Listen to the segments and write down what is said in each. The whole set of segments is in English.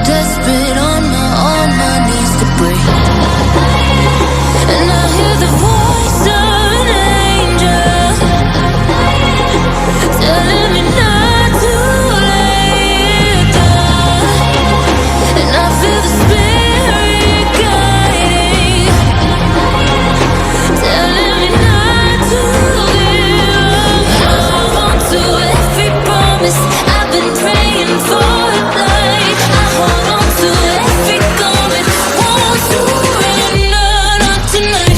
desperate on my knees to break. And I hear the voice of an angel telling me not to lay it down. And I feel the spirit guiding, telling me not to give up. Hold on to every promise I've been praying for at night. I hold on to every garment, won't surrender, not tonight.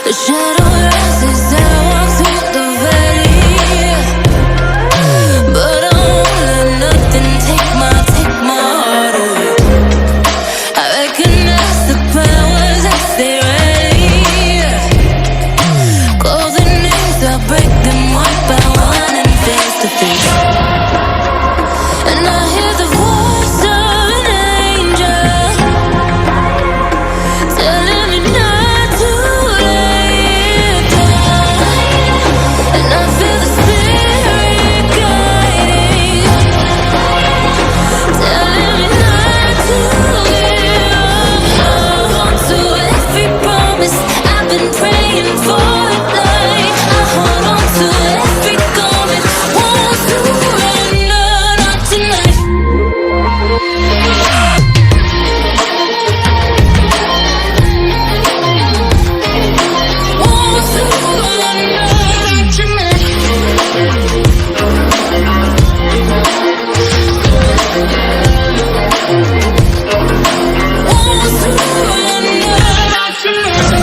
The shadow rises as I walk through the valley, but I won't let nothing take my heart away. I recognize the powers as they ready. Call the names, I break them one by one and face to face. And I hear the voice of an angel telling me not to lay it down. And I feel the spirit guiding, telling me not to give up. Hold on to every promise I've been praying for at night. I hold on to every garment, won't surrender, not tonight. Won't surrender, not tonight. Won't surrender, not tonight.